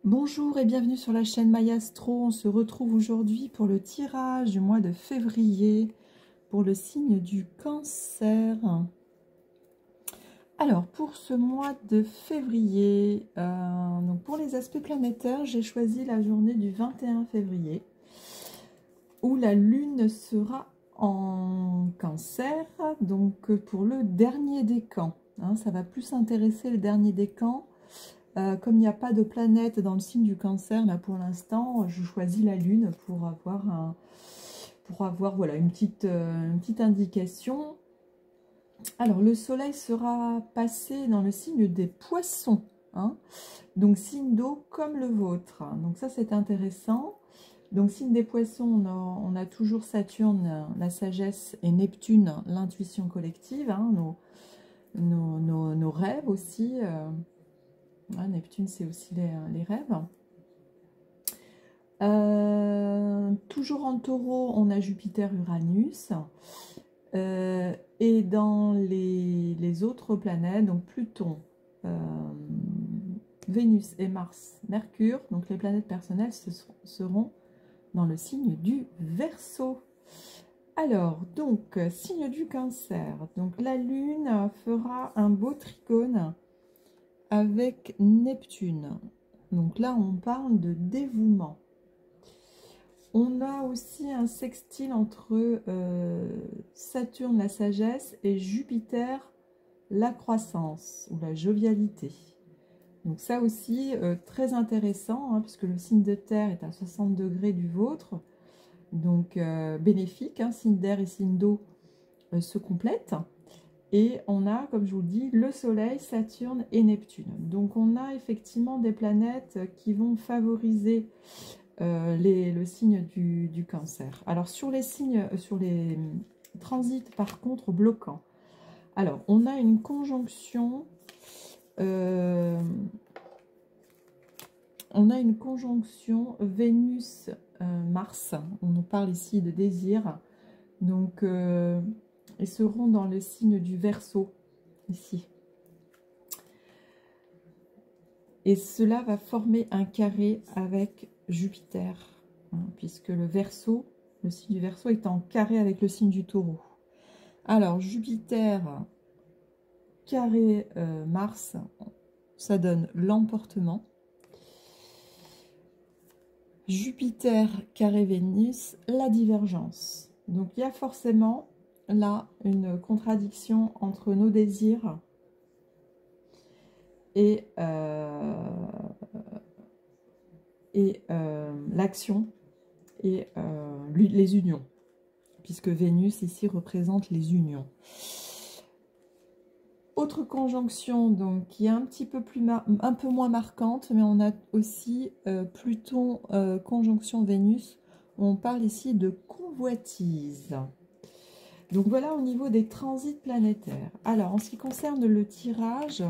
Bonjour et bienvenue sur la chaîne Mayastro. On se retrouve aujourd'hui pour le tirage du mois de février pour le signe du Cancer. Alors pour ce mois de février, donc pour les aspects planétaires, j'ai choisi la journée du 21 février où la lune sera en Cancer, donc pour le dernier décan. Ça va plus intéresser le dernier décan. Comme il n'y a pas de planète dans le signe du Cancer, là pour l'instant, je choisis la Lune pour avoir voilà, une petite indication. Alors, le Soleil sera passé dans le signe des Poissons, donc signe d'eau comme le vôtre. Donc ça, c'est intéressant. Donc, signe des Poissons, on a toujours Saturne, la sagesse, et Neptune, l'intuition collective, nos rêves aussi. Neptune, c'est aussi les rêves. Toujours en Taureau, on a Jupiter, Uranus. Et dans les autres planètes, donc Pluton, Vénus et Mars, Mercure, donc les planètes personnelles seront dans le signe du Verseau. Alors, donc, signe du Cancer. Donc, la Lune fera un beau trigone avec Neptune. Donc là, on parle de dévouement. On a aussi un sextile entre Saturne, la sagesse, et Jupiter, la croissance ou la jovialité. Donc ça aussi, très intéressant, puisque le signe de terre est à 60 degrés du vôtre. Donc bénéfique, signe d'air et signe d'eau se complètent. Et on a, comme je vous le dis, le Soleil, Saturne et Neptune. Donc on a effectivement des planètes qui vont favoriser le signe du Cancer. Alors sur les signes, sur les transits par contre bloquants. Alors on a une conjonction, Vénus-Mars. On nous parle ici de désir. Donc ils seront dans le signe du Verseau, ici. Et cela va former un carré avec Jupiter, puisque le Verseau, le signe du Verseau est en carré avec le signe du Taureau. Alors, Jupiter, carré Mars, ça donne l'emportement. Jupiter, carré Vénus, la divergence. Donc, il y a forcément là une contradiction entre nos désirs et l'action et les unions, puisque Vénus ici représente les unions. Autre conjonction donc qui est un peu moins marquante, mais on a aussi Pluton conjonction Vénus, où on parle ici de convoitise. Donc voilà au niveau des transits planétaires. Alors en ce qui concerne le tirage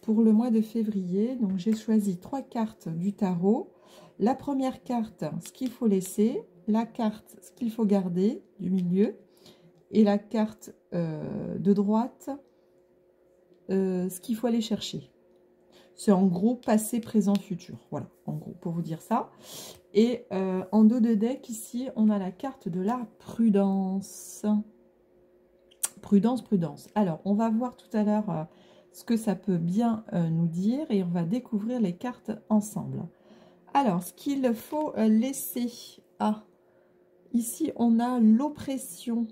pour le mois de février, donc j'ai choisi 3 cartes du tarot. La première carte, ce qu'il faut laisser, la carte, ce qu'il faut garder du milieu, et la carte de droite, ce qu'il faut aller chercher. C'est en gros passé, présent, futur. Voilà, en gros, pour vous dire ça. Et en dos de deck, ici, on a la carte de la prudence. Prudence, prudence. Alors, on va voir tout à l'heure ce que ça peut bien nous dire et on va découvrir les cartes ensemble. Alors, ce qu'il faut laisser. Ici, on a l'oppression.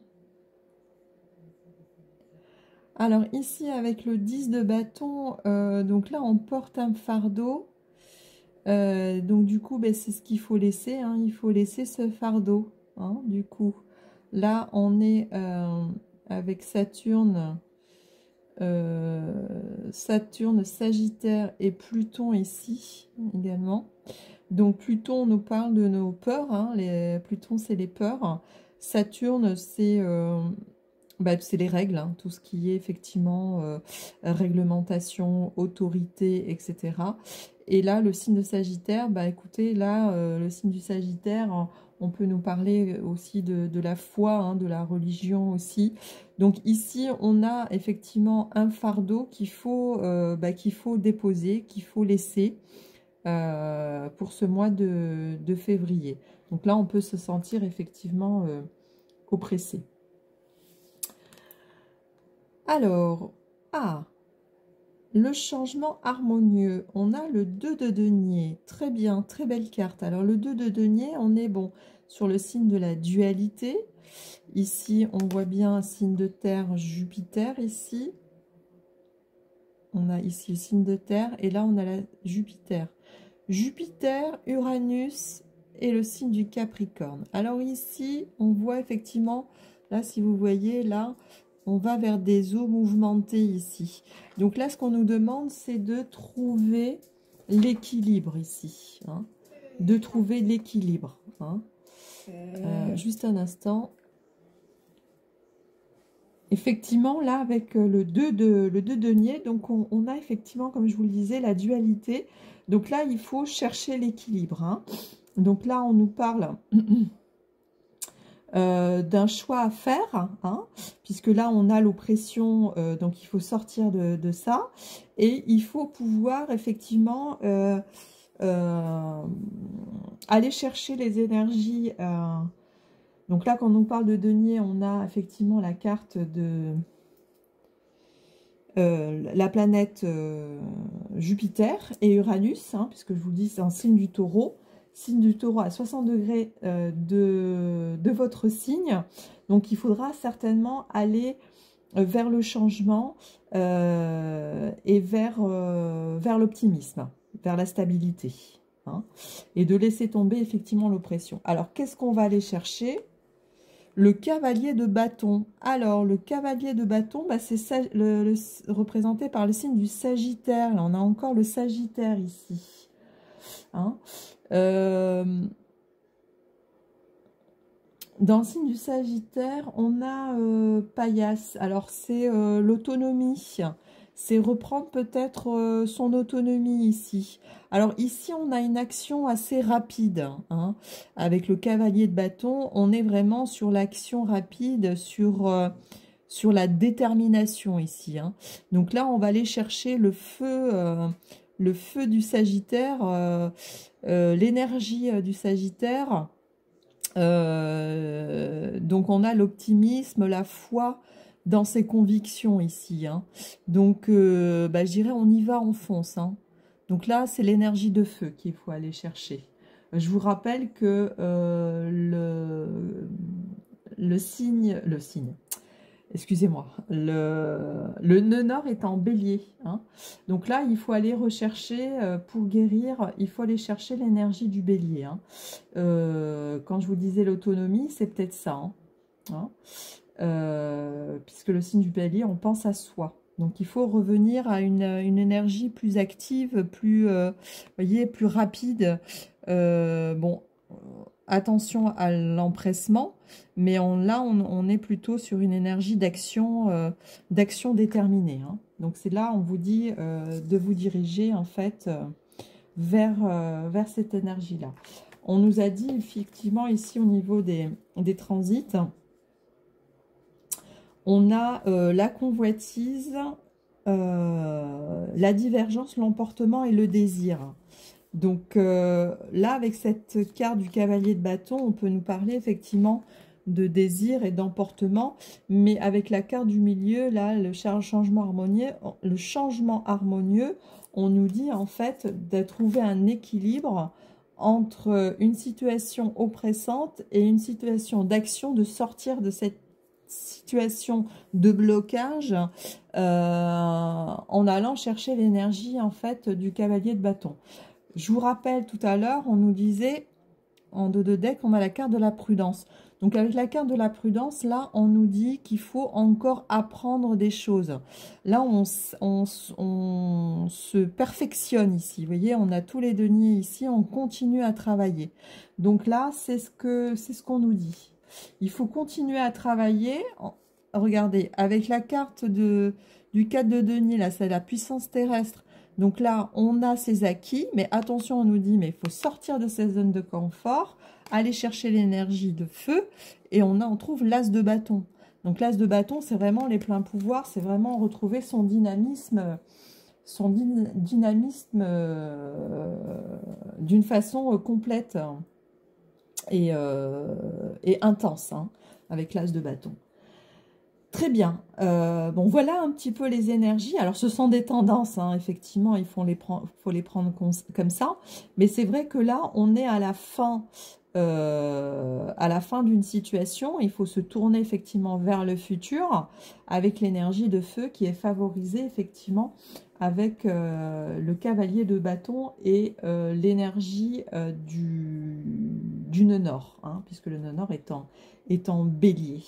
Alors, ici, avec le 10 de bâton, donc là, on porte un fardeau. Donc, du coup, c'est ce qu'il faut laisser. Il faut laisser ce fardeau. Du coup, là, on est avec Saturne. Saturne, Sagittaire et Pluton ici également. Donc Pluton nous parle de nos peurs, Pluton c'est les peurs, Saturne c'est les règles, tout ce qui est effectivement réglementation, autorité, etc. Et là le signe de Sagittaire, écoutez là le signe du Sagittaire, on peut nous parler aussi de la foi, de la religion aussi. Donc ici, on a effectivement un fardeau qu'il faut déposer, qu'il faut laisser. pour ce mois de février. Donc là, on peut se sentir effectivement oppressé. Alors, le changement harmonieux. On a le 2 de denier. Très bien, très belle carte. Alors, le 2 de denier, on est bon sur le signe de la dualité. Ici, on voit bien un signe de terre, Jupiter, ici. On a ici le signe de terre et là, on a la Jupiter. Jupiter, Uranus et le signe du Capricorne. Alors ici, on voit effectivement, là, si vous voyez, là, on va vers des eaux mouvementées ici. Donc là, ce qu'on nous demande, c'est de trouver l'équilibre ici. Hein, de trouver l'équilibre. Hein. Juste un instant. Effectivement, là, avec le 2 de denier, donc on a effectivement, comme je vous le disais, la dualité. Donc là, il faut chercher l'équilibre. Hein. Donc là, on nous parle d'un choix à faire, hein, puisque là, on a l'oppression, donc il faut sortir de ça. Et il faut pouvoir, effectivement, aller chercher les énergies... donc là, quand on parle de denier, on a effectivement la carte de la planète Jupiter et Uranus, hein, puisque je vous dis, c'est un signe du taureau. Signe du taureau à 60 degrés de votre signe. Donc, il faudra certainement aller vers le changement et vers l'optimisme, vers la stabilité. Hein, et de laisser tomber effectivement l'oppression. Alors, qu'est-ce qu'on va aller chercher ? Le cavalier de bâton. Alors, le cavalier de bâton, bah, c'est représenté par le signe du Sagittaire. Là, on a encore le Sagittaire ici. Hein, dans le signe du Sagittaire, on a Paillasse. Alors, c'est l'autonomie. C'est reprendre peut-être son autonomie ici. Alors ici, on a une action assez rapide. Hein. Avec le cavalier de bâton, on est vraiment sur l'action rapide, sur la détermination ici. Hein. Donc là, on va aller chercher le feu du Sagittaire, l'énergie du Sagittaire. Donc on a l'optimisme, la foi dans ses convictions ici. Hein. Donc je dirais on y va, on fonce. Hein. Donc là c'est l'énergie de feu qu'il faut aller chercher. Je vous rappelle que le signe, excusez-moi, le nœud nord est en bélier. Hein. Donc là, il faut aller rechercher, pour guérir, il faut aller chercher l'énergie du bélier. Hein. Quand je vous disais l'autonomie, c'est peut-être ça. Hein. Puisque le signe du bélier, on pense à soi. Donc il faut revenir à une énergie plus active, plus, voyez, plus rapide. Bon, attention à l'empressement, mais là, on est plutôt sur une énergie d'action déterminée. Hein. Donc c'est là, on vous dit de vous diriger en fait vers cette énergie-là. On nous a dit effectivement ici au niveau des transits, on a la convoitise, la divergence, l'emportement et le désir. Donc là, avec cette carte du cavalier de bâton, on peut nous parler effectivement de désir et d'emportement, mais avec la carte du milieu, là, le changement harmonieux, on nous dit en fait de trouver un équilibre entre une situation oppressante et une situation d'action, de sortir de cette situation de blocage en allant chercher l'énergie en fait du cavalier de bâton. Je vous rappelle tout à l'heure, on nous disait en dos de deck, on a la carte de la prudence. Donc avec la carte de la prudence, là, on nous dit qu'il faut encore apprendre des choses. Là, on se perfectionne ici. Vous voyez, on a tous les deniers ici, on continue à travailler. Donc là, c'est ce qu'on nous dit. Il faut continuer à travailler. Regardez, avec la carte du 4 de denier, là, c'est la puissance terrestre. Donc là, on a ses acquis, mais attention, on nous dit, mais il faut sortir de ces zones de confort, aller chercher l'énergie de feu, et on trouve l'as de bâton. Donc l'as de bâton, c'est vraiment les pleins pouvoirs, c'est vraiment retrouver son dynamisme son dynamisme d'une façon complète et intense, hein, avec l'as de bâton. Très bien. Bon, voilà un petit peu les énergies. Alors, ce sont des tendances, hein, effectivement, faut les prendre comme ça. Mais c'est vrai que là, on est à la fin d'une situation. Il faut se tourner effectivement vers le futur avec l'énergie de feu qui est favorisée effectivement avec le cavalier de bâton et l'énergie du nœud nord, hein, puisque le nœud nord est en bélier.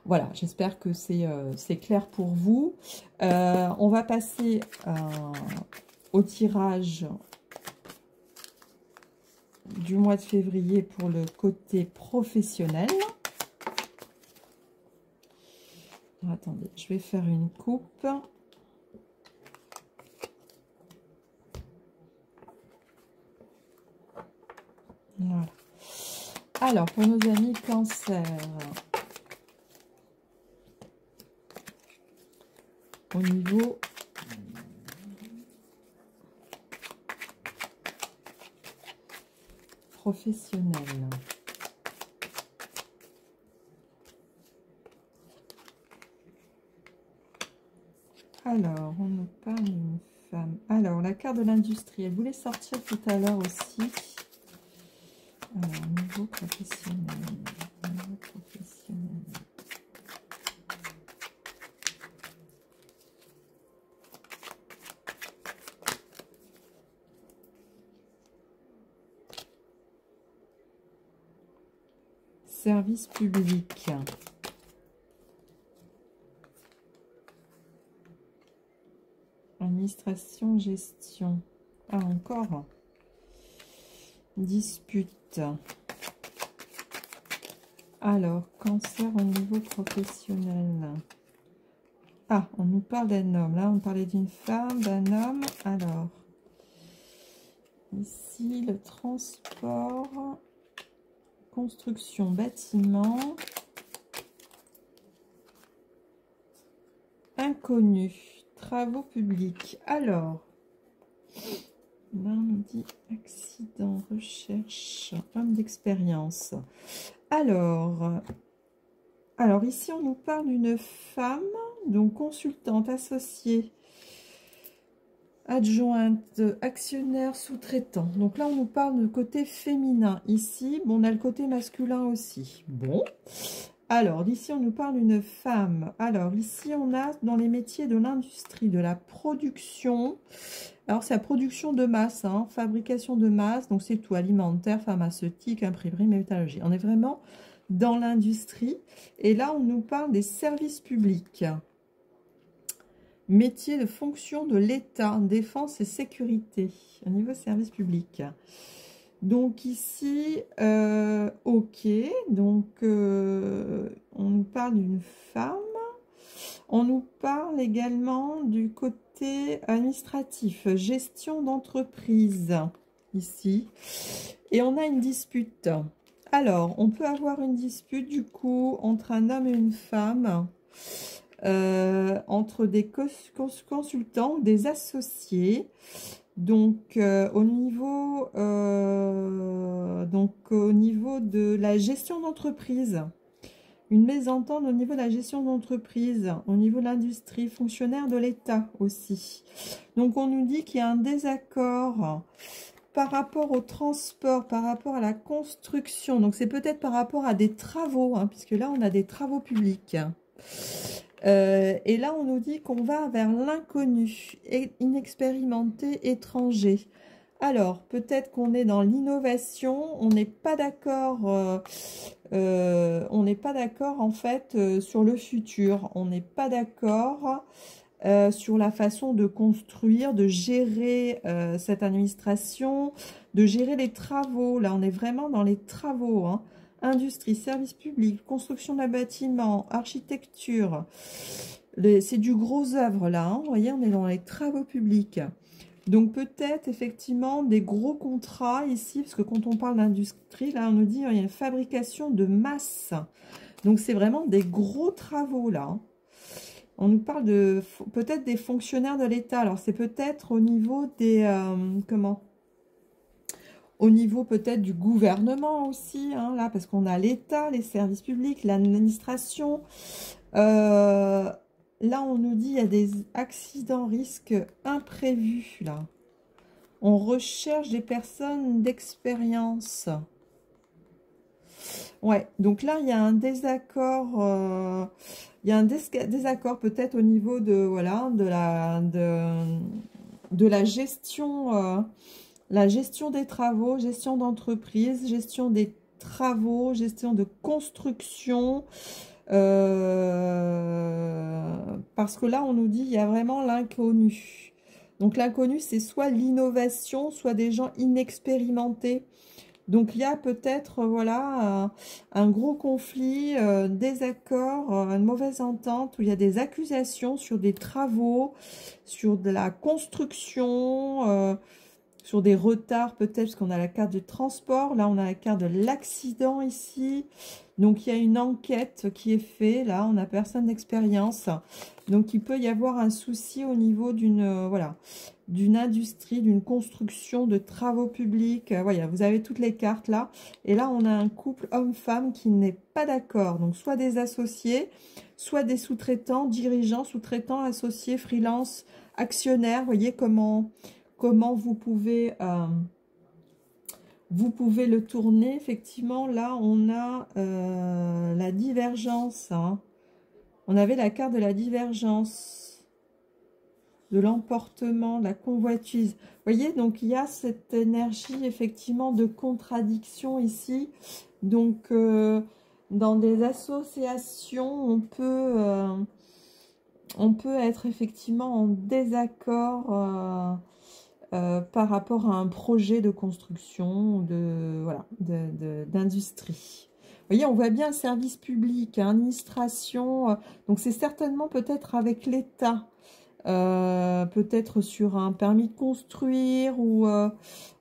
Voilà, j'espère que c'est clair pour vous. On va passer au tirage du mois de février pour le côté professionnel. Alors, attendez, je vais faire une coupe. Voilà. Alors, pour nos amis Cancer, au niveau professionnel. Alors, on nous parle d'une femme. Alors, la carte de l'industrie, elle voulait sortir tout à l'heure aussi. Alors, niveau professionnel. Niveau professionnel. Service public. Administration, gestion. Ah, encore. Dispute. Alors, cancer au niveau professionnel. Ah, on nous parle d'un homme. Là, on parlait d'une femme, d'un homme. Alors, ici, le transport, construction, bâtiment, inconnu, travaux publics. Alors, là, on nous dit accident, recherche, homme d'expérience. Alors, ici, on nous parle d'une femme, donc consultante, associée, adjointe, actionnaire, sous-traitant. Donc là, on nous parle de côté féminin. Ici, bon, on a le côté masculin aussi. Bon. Alors, ici, on nous parle d'une femme. Alors, ici, on a dans les métiers de l'industrie, de la production. Alors, c'est la production de masse, hein, fabrication de masse. Donc, c'est tout, alimentaire, pharmaceutique, imprimerie, métallurgie. On est vraiment dans l'industrie. Et là, on nous parle des services publics. Métier de fonction de l'État, défense et sécurité, au niveau service public. Donc ici, ok, donc on nous parle d'une femme. On nous parle également du côté administratif, gestion d'entreprise, ici. Et on a une dispute. Alors, on peut avoir une dispute du coup entre un homme et une femme. Entre des consultants, des associés, donc au niveau de la gestion d'entreprise, une mésentente au niveau de la gestion d'entreprise, au niveau de l'industrie, fonctionnaire de l'État aussi. Donc on nous dit qu'il y a un désaccord par rapport au transport, par rapport à la construction, donc c'est peut-être par rapport à des travaux, hein, puisque là on a des travaux publics. Et là, on nous dit qu'on va vers l'inconnu, inexpérimenté, étranger. Alors, peut-être qu'on est dans l'innovation, on n'est pas d'accord, en fait sur le futur, on n'est pas d'accord sur la façon de construire, de gérer cette administration, de gérer les travaux. Là, on est vraiment dans les travaux, hein. Industrie, service public, construction d'un bâtiment, architecture. C'est du gros œuvre là, hein. Vous voyez, on est dans les travaux publics. Donc peut-être effectivement des gros contrats ici, parce que quand on parle d'industrie, là on nous dit il y a une fabrication de masse. Donc c'est vraiment des gros travaux là. On nous parle de peut-être des fonctionnaires de l'État. Alors, c'est peut-être au niveau des... comment? Au niveau peut-être du gouvernement aussi, hein, là, parce qu'on a l'État, les services publics, l'administration. Là, on nous dit il y a des accidents, risques imprévus, là. On recherche des personnes d'expérience. Ouais, donc là, il y a un désaccord, il y a un désaccord peut-être au niveau de, voilà, de la gestion des travaux, gestion d'entreprise, gestion des travaux, gestion de construction. Parce que là, on nous dit il y a vraiment l'inconnu. Donc l'inconnu, c'est soit l'innovation, soit des gens inexpérimentés. Donc il y a peut-être voilà un gros conflit, désaccord, une mauvaise entente où il y a des accusations sur des travaux, sur de la construction, sur des retards peut-être parce qu'on a la carte du transport. Là on a la carte de l'accident ici. Donc il y a une enquête qui est faite. Là on n'a personne d'expérience. Donc il peut y avoir un souci au niveau d'une voilà, d'une industrie, d'une construction, de travaux publics. Voilà, vous avez toutes les cartes là. Et là, on a un couple homme-femme qui n'est pas d'accord. Donc, soit des associés, soit des sous-traitants, dirigeants, sous-traitants, associés, freelance, actionnaires. Vous voyez comment vous pouvez le tourner. Effectivement, là, on a la divergence. Hein. On avait la carte de la divergence, de l'emportement, de la convoitise. Vous voyez, donc il y a cette énergie effectivement de contradiction ici. Donc, dans des associations, on peut être effectivement en désaccord par rapport à un projet de construction, voilà, d'industrie. Vous voyez, on voit bien un service public, administration, donc c'est certainement peut-être avec l'État. Peut-être sur un permis de construire ou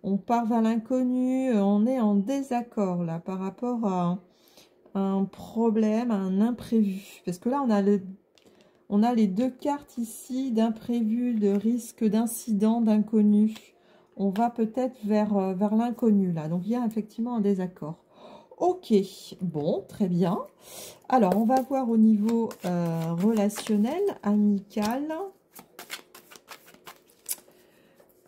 on part vers l'inconnu, on est en désaccord là par rapport à un problème, à un imprévu. Parce que là, on a les deux cartes ici d'imprévu, de risque, d'incident, d'inconnu. On va peut-être vers l'inconnu là. Donc, il y a effectivement un désaccord. Ok, bon, très bien. Alors, on va voir au niveau relationnel, amical.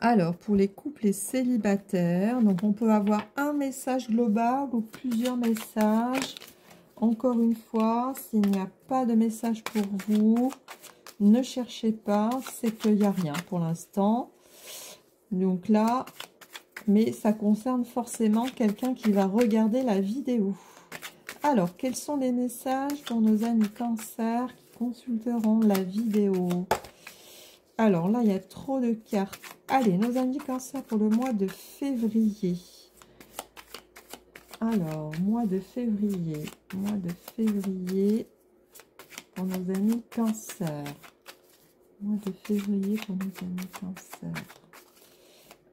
Alors, pour les couples et célibataires, donc on peut avoir un message global ou plusieurs messages. Encore une fois, s'il n'y a pas de message pour vous, ne cherchez pas, c'est qu'il n'y a rien pour l'instant. Donc là, mais ça concerne forcément quelqu'un qui va regarder la vidéo. Alors, quels sont les messages pour nos amis Cancer qui consulteront la vidéo ? Alors là, il y a trop de cartes. Allez, nos amis Cancer pour le mois de février. Alors, mois de février pour nos amis Cancer. Mois de février pour nos amis Cancer.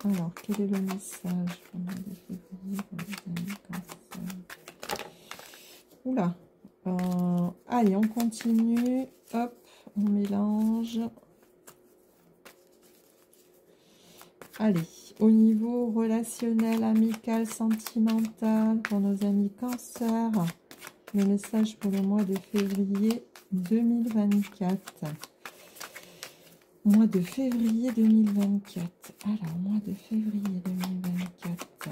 Alors, quel est le message pour le mois de février pour nos amis Cancer? Oula. Allez, on continue. Hop, on mélange. Allez, au niveau relationnel, amical, sentimental, pour nos amis Cancer, le message pour le mois de février 2024. Mois de février 2024. Alors, mois de février 2024.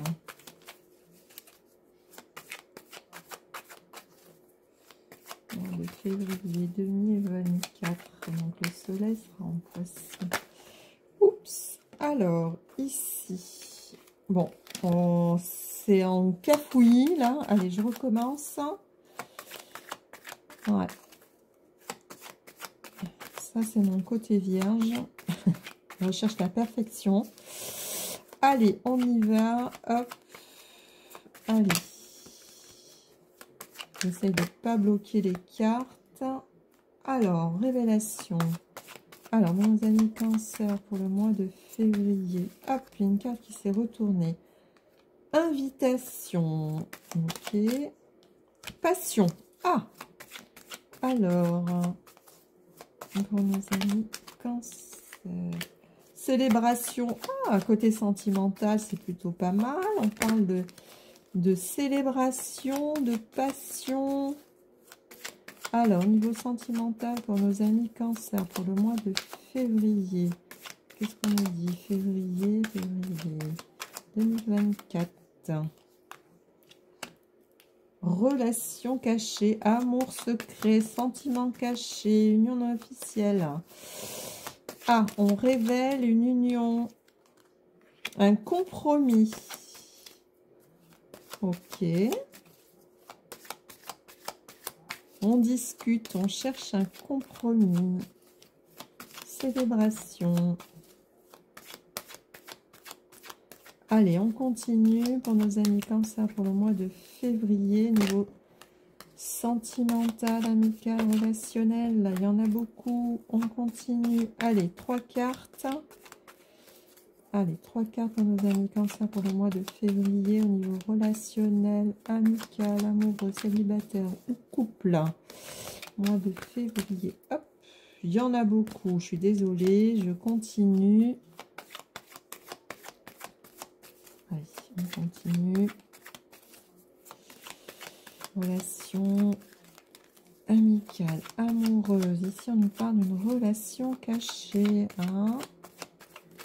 Mois de février 2024. Donc, le soleil sera en Poisson. Oups. Alors, ici, bon, c'est en cafouillis, là. Allez, je recommence. Ouais. Ça, c'est mon côté vierge. Je recherche la perfection. Allez, on y va. Hop. Allez. J'essaye de ne pas bloquer les cartes. Alors, révélation. Alors, mes amis Cancer, pour le mois de février. Hop, il y a une carte qui s'est retournée. Invitation. Ok. Passion. Ah. Alors. pour nos amis Cancer. Célébration. Ah, côté sentimental, c'est plutôt pas mal. On parle de célébration, de passion. Alors, au niveau sentimental, pour nos amis Cancer, pour le mois de février. Qu'est-ce qu'on nous dit? Février 2024. Relation cachée, amour secret, sentiment caché, union non officielle. Ah, on révèle une union, un compromis. Ok. On discute, on cherche un compromis. Célébration. Allez, on continue pour nos amis Cancer pour le mois de février. Niveau sentimental, amical, relationnel, là, il y en a beaucoup. On continue. Allez, 3 cartes. Allez, 3 cartes pour nos amis Cancer pour le mois de février au niveau relationnel, amical, amoureux, célibataire ou couple. Mois de février. Hop, il y en a beaucoup. Je suis désolée, je continue. Allez, on continue. Relation amicale, amoureuse. Ici, on nous parle d'une relation cachée, hein,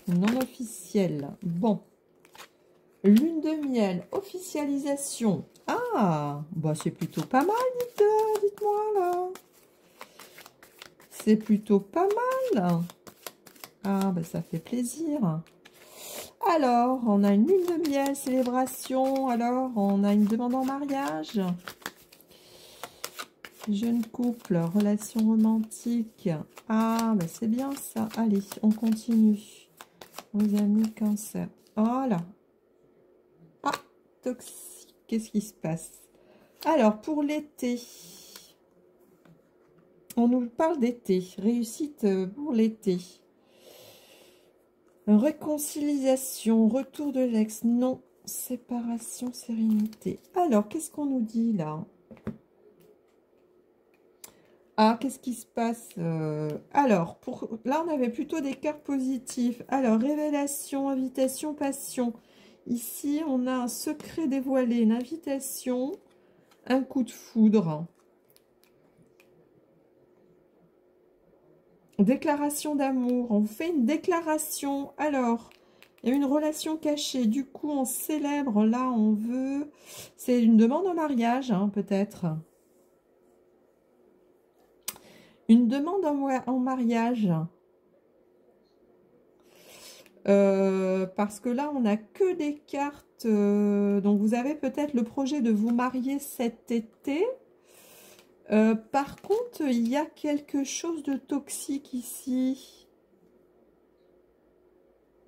non officielle. Bon. Lune de miel, officialisation. Ah, bah c'est plutôt pas mal, dites-moi là. C'est plutôt pas mal. Ah, bah ça fait plaisir. Alors, on a une lune de miel, célébration. Alors, on a une demande en mariage. Jeune couple, relation romantique. Ah, bah c'est bien ça. Allez, on continue. Nos amis Cancer. Voilà. Ah, toxique. Qu'est-ce qui se passe? Alors, pour l'été, on nous parle d'été. Réussite pour l'été. Réconciliation, retour de l'ex, non, séparation, sérénité. Alors, qu'est-ce qu'on nous dit là? Ah, qu'est-ce qui se passe? Alors, là, on avait plutôt des cartes positives. Alors, révélation, invitation, passion. Ici, on a un secret dévoilé, une invitation, un coup de foudre. Déclaration d'amour. On fait une déclaration. Alors, il y a une relation cachée. Du coup, on célèbre. Là, on veut... C'est une demande en mariage, hein, peut-être. Une demande en mariage. Parce que là, on n'a que des cartes. Donc, vous avez peut-être le projet de vous marier cet été. Par contre, il y a quelque chose de toxique ici.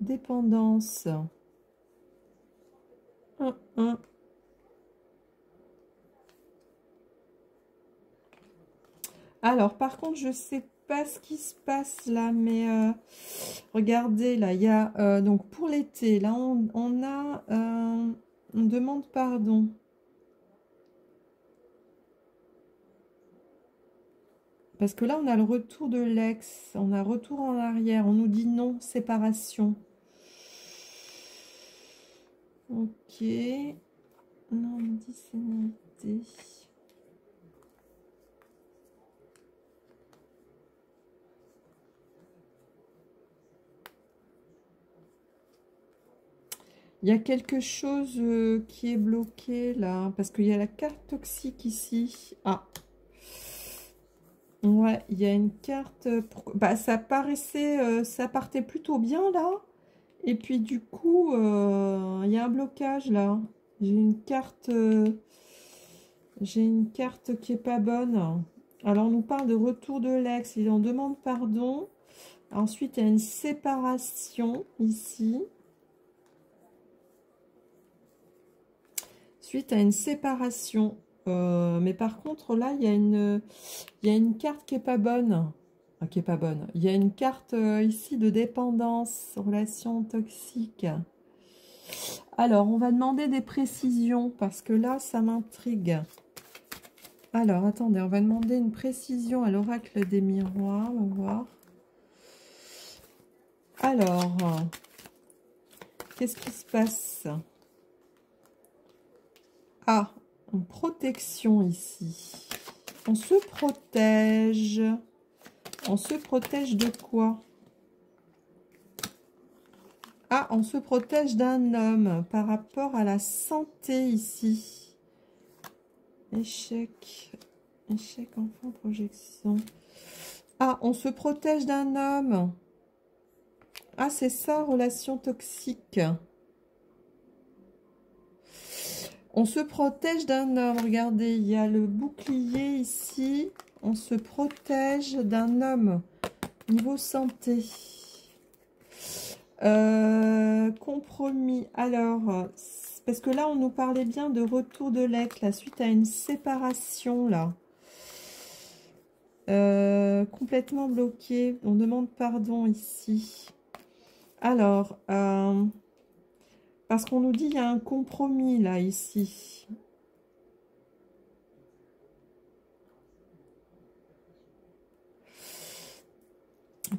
Dépendance. Alors, par contre, je ne sais pas ce qui se passe là, mais regardez, là, il y a, donc pour l'été, là, on a, on demande pardon. Parce que là, on a le retour de l'ex, on a retour en arrière, on nous dit non, séparation. Ok. Non, on dit sénilité. Il y a quelque chose qui est bloqué là, parce qu'il y a la carte toxique ici. Ah, ouais, il y a une carte... Bah, ça paraissait, ça partait plutôt bien là. Et puis du coup, il y a un blocage là. J'ai une carte qui est pas bonne. Alors on nous parle de retour de l'ex, il en demande pardon. Ensuite, il y a une séparation ici. Suite à une séparation. Mais par contre, là, il y a une carte qui est pas bonne. Ah, qui est pas bonne. Il y a une carte ici de dépendance, relation toxique. Alors, on va demander des précisions parce que là, ça m'intrigue. Alors, attendez, on va demander une précision à l'oracle des miroirs. On va voir. Alors, qu'est-ce qui se passe? Ah, une protection ici. On se protège. On se protège de quoi? Ah, on se protège d'un homme par rapport à la santé ici. Échec. Échec, enfant, projection. Ah, on se protège d'un homme. Ah, c'est ça, relation toxique. On se protège d'un homme. Regardez, il y a le bouclier ici. On se protège d'un homme. Niveau santé. Compromis. Alors, parce que là, on nous parlait bien de retour de l'ex, là, suite à une séparation, là. Complètement bloqué. On demande pardon ici. Alors, parce qu'on nous dit qu'il y a un compromis, là, ici.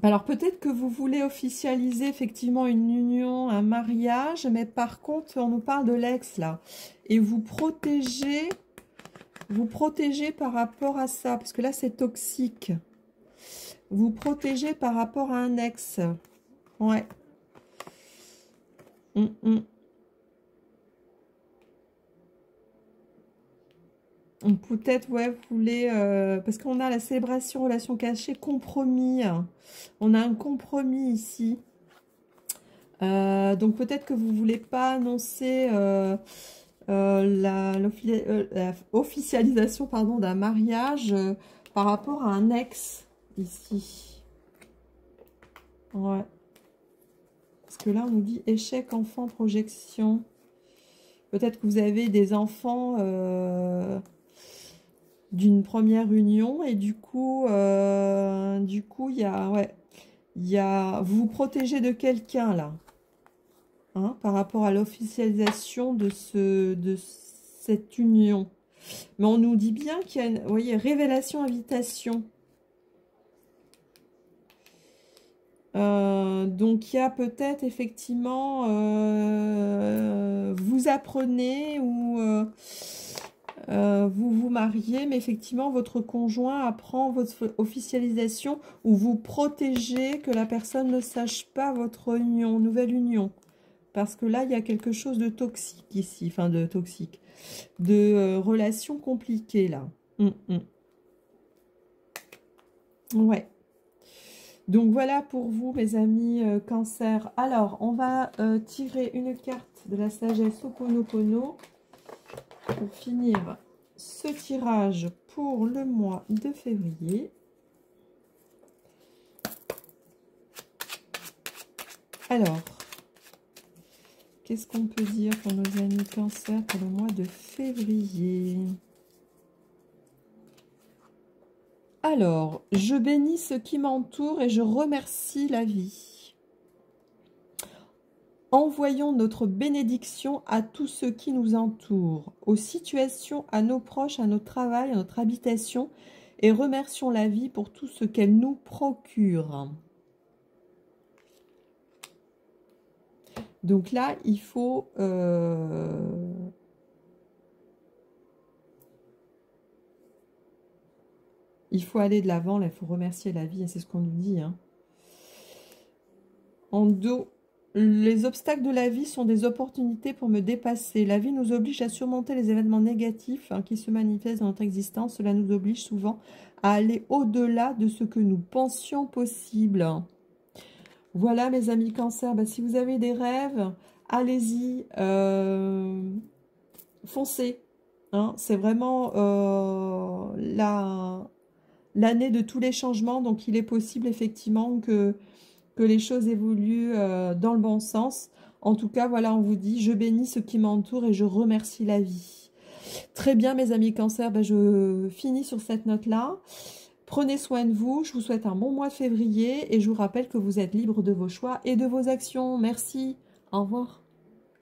Alors peut-être que vous voulez officialiser effectivement une union, un mariage, mais par contre on nous parle de l'ex là. Et vous protégez par rapport à ça, parce que là c'est toxique. Vous protégez par rapport à un ex. Ouais. Peut-être, ouais, vous voulez... parce qu'on a la célébration, relation cachée, compromis. On a un compromis ici. Donc peut-être que vous ne voulez pas annoncer la officialisation d'un mariage par rapport à un ex ici. Ouais. Parce que là, on nous dit échec, enfant, projection. Peut-être que vous avez des enfants... d'une première union et du coup il y a vous vous protégez de quelqu'un là, hein, par rapport à l'officialisation de cette union, mais on nous dit bien qu'il y a une, vous voyez, révélation, invitation. Donc il y a peut-être effectivement vous apprenez ou vous vous mariez, mais effectivement, votre conjoint apprend votre officialisation ou vous protégez que la personne ne sache pas votre union, nouvelle union. Parce que là, il y a quelque chose de toxique ici, enfin de toxique, de relations compliquées là. Ouais. Donc voilà pour vous, mes amis Cancer. Alors, on va tirer une carte de la sagesse Ho'oponopono pour finir ce tirage pour le mois de février. Alors, qu'est-ce qu'on peut dire pour nos amis Cancer pour le mois de février? Alors, je bénis ce qui m'entoure et je remercie la vie. Envoyons notre bénédiction à tous ceux qui nous entourent, aux situations, à nos proches, à notre travail, à notre habitation, et remercions la vie pour tout ce qu'elle nous procure. Donc là, il faut... il faut aller de l'avant, là, il faut remercier la vie, et c'est ce qu'on nous dit. Hein. En dos, les obstacles de la vie sont des opportunités pour me dépasser. La vie nous oblige à surmonter les événements négatifs qui se manifestent dans notre existence. Cela nous oblige souvent à aller au-delà de ce que nous pensions possible. Voilà, mes amis Cancer, si vous avez des rêves, allez-y, foncez. Hein, c'est vraiment l'année de tous les changements, donc il est possible effectivement que les choses évoluent dans le bon sens. En tout cas, voilà, on vous dit, je bénis ce qui m'entoure et je remercie la vie. Très bien, mes amis Cancer, je finis sur cette note-là. Prenez soin de vous, je vous souhaite un bon mois de février et je vous rappelle que vous êtes libre de vos choix et de vos actions. Merci, au revoir.